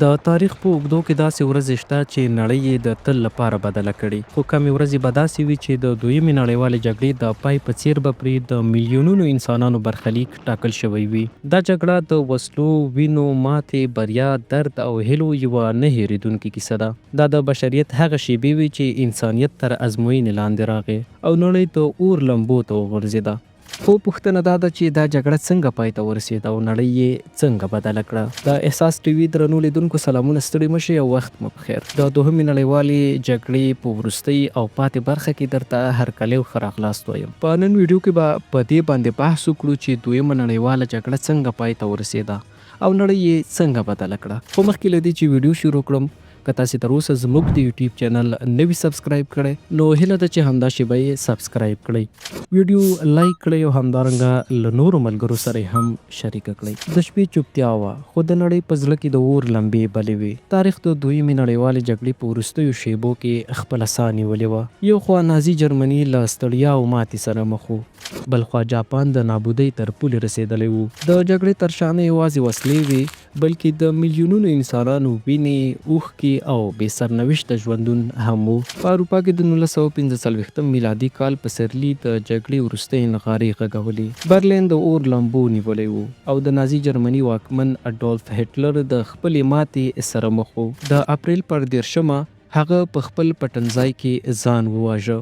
د تاریخ په اوږدو کې داسې ورځې شته چې نړۍ یې د تل لپاره بدله کړي، خو کمې ورځې به داسې وي چې د دویمې نړیوالې جګړې د پای په څیر به پرې د میلیونونو انسانانو برخلیک ټاکل شوی وي. دا جګړه د وسلو، وینو، ماتې، بریا، درد او هیلو یوه نه هېرېدونکې کیسه ده. دا د بشریت هغه شېبې وي چې انسانیت تر ازموینې لاندې راغی او نړۍ د اور لمبو ته وغورځېده. خو پوښتنه دا ده چې دا جګړه څنګه پای ته ورسېده او نړۍ یې څنګه بدله کړه. د احساس ټي وي درنو لیدونکو سلامونه، ستړي مشئ او وخت مو بخیر. د دوهمې نړیوالې جګړې په وروستۍ او پاتې برخه کې درته هرکلی او ښه راغلاست وایم. په نن ویډیو کې به په دې باندې بحث وکړو چې دویمه نړیواله جګړه څنګه پای ته ورسېده او نړۍ یې څنګه بدله کړه. خو مخکې له دې چې ویډیو شروع کړم، که تاسې تر اوسه زموږ د یوټیوب چینل نوي سبسکرایب کړی نو هیله ده چې همدا شیبه یې سبسکرایب کړئ، ویډیو لایک کړئ او همدارنګه له نورو ملګرو سره یې هم شریکه کړئ. د شپې چوپتیا وه خو د نړۍ په زړه کې د اور لمبې بلې وې. تاریخ د دویمې نړیوالې جګړې په وروستیو شیبو کې خپله ساه نیولې وه. یو خوا نازي جرمني له ستړیا او ماتې سره مخ و، بل خوا جاپان د نابودۍ تر پولې رسېدلی و. د جګړې تر شا نه یوازې وسلې وې بلکې د میلیونونو انسانانو وینې، اوښکې او بې سرنوشته ژوندون هم و. په اروپا کې د 1945 میلادي کال پسرلي د جګړې وروستۍ نغارې غږولې. برلین د اور لمبو نیولی و او د نازي جرمني واکمن اډولف هټلر د خپلې ماتې سره مخ و. د اپریل پر 10 هغه په خپل پټنځای کې ځان وواژه.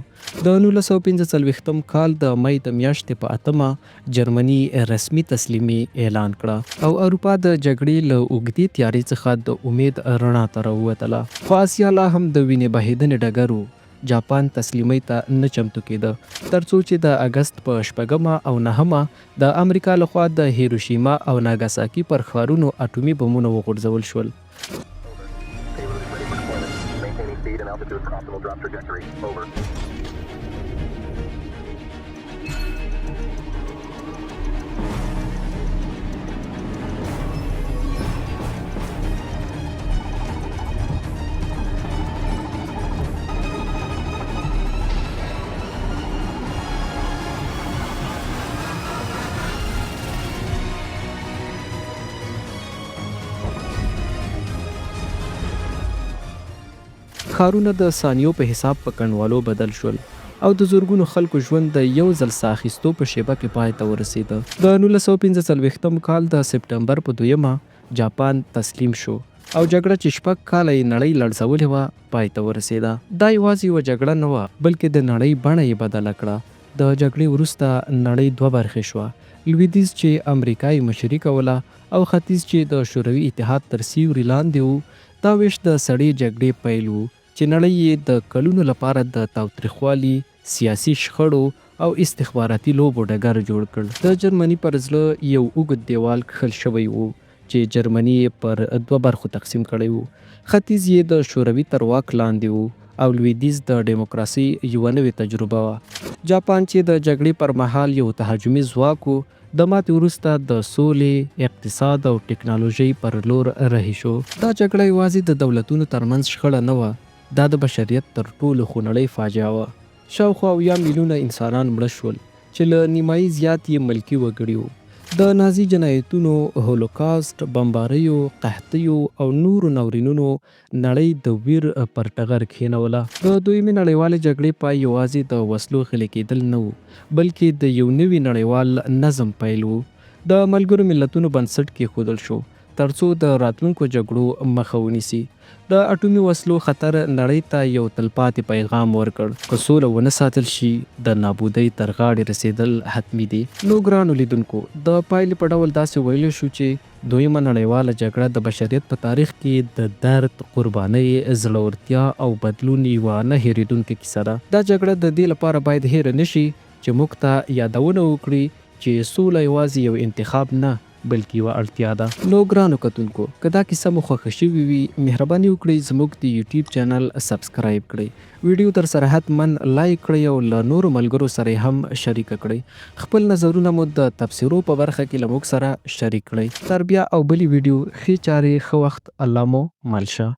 د 1945 کال د مۍ د میاشتې په 8 جرمني رسمي تسلیمي اعلان کړه او اروپا د جګړې له اوږدې تیاري څخه د امید رڼا ته راووتله. خو اسیا لا هم د وینې بهېدنې ډګر و. جاپان تسلیمۍ ته نه چمتو کېده ترڅو چې د اګست په 8 او 9 د امریکا لخوا د هیروشیما او ناګاساکي پر ښارونو اټومي بمونه وغورځول شول. Altitude for optimal drop trajectory. Over. ښارونه د ثانیو په حساب په کنډوالو بدل شول او د زرګونو خلکو ژوند د یو ځل ساه اخیستو په شیبه کې پای ته ورسېده. د 1945 کال د سپټمبر په 2 جاپان تسلیم شو او جګړه چې 6 کاله یې نړۍ لړزولې وه پای ته ورسېده. دا یوازې یوه جګړه نه وه بلکې د نړۍ بڼه یې بدله کړه. د جګړې وروسته نړۍ دوه برخې شوه، لویدیځ چې امریکا یې مشري کوله او ختیځ چې د شوروي اتحاد تر سیوري لاندې و. دا ویش د سړې جګړې پیل و چې نړۍ یې د کلونو لپاره د تاوتریخوالي، سیاسي شخړو او استخباراتي لوبو ډګر جوړ کړ. د جرمني پر زړه یو اوږد دیوال کښل شوی و چې جرمني یې پر 2 برخو تقسیم کړی و. ختیځ یې د شوروي تر واک لاندې و او لویدیځ د ډیموکراسۍ یوه نوې تجربه وه. جاپان چې د جګړې پر مهال یو تهاجمي ځواک و، د ماتې وروسته د سولې، اقتصاد او ټکنالوژۍ پر لور رهي شو. دا جګړه یوازې د دولتونو ترمنځ شخړه نه وه، دا د بشریت تر ټولو خونړۍ فاجعه وه. شاوخوا 70 میلیونه انسانان مړه شول چې له نیمایي زیات یې ملکي وګړي وو. د نازي جنایتونو، هولوکاست، بمباریو، قحطیو او نورو ناورینونو نړۍ د ویر پر ټغر کښېنوله. د دویمې نړیوالې جګړې پای یوازې د وسلو غلي کېدل نه و بلکې د یو نوي نړیوال نظم پیل و. د ملګرو ملتونو بنسټ کېښودل شو ترڅو د راتلونکو جګړو مخه ونیسي. د اټومي وسلو خطر نړۍ ته یو تلپاتې پیغام ورکړ: که سوله ونه ساتل شي د نابودۍ تر غاړې رسېدل حتمي دي. نو ګرانو لیدونکو، د پایلې په ډول داسې ویلی شو چې دویمه نړیواله جګړه د بشریت په تاریخ کې د درد، قربانۍ، زړورتیا او بدلون یوه نه هېرېدونکې کیسه ده. دا جګړه د دې لپاره باید هېره نه شي چې موږ ته یادونه وکړي چې سوله یوازې یو انتخاب نه بلکې یوه اړتیا ده. نو ګرانو کتونکو، که دا کیسه مو خوښه شوې وي، مهرباني وکړئ زموږ د یوټیوب چینل سبسکرایب کړئ، ویډیو در سره حتما لایک کړئ او له نورو ملګرو سره هم شریکه کړئ. خپل نظرونه مو د تبصرو په برخه کې له موږ سره شریک کړئ. تر بیا او بلې ویډیو، ښې چارې، ښه وخت، الله مو مل شه.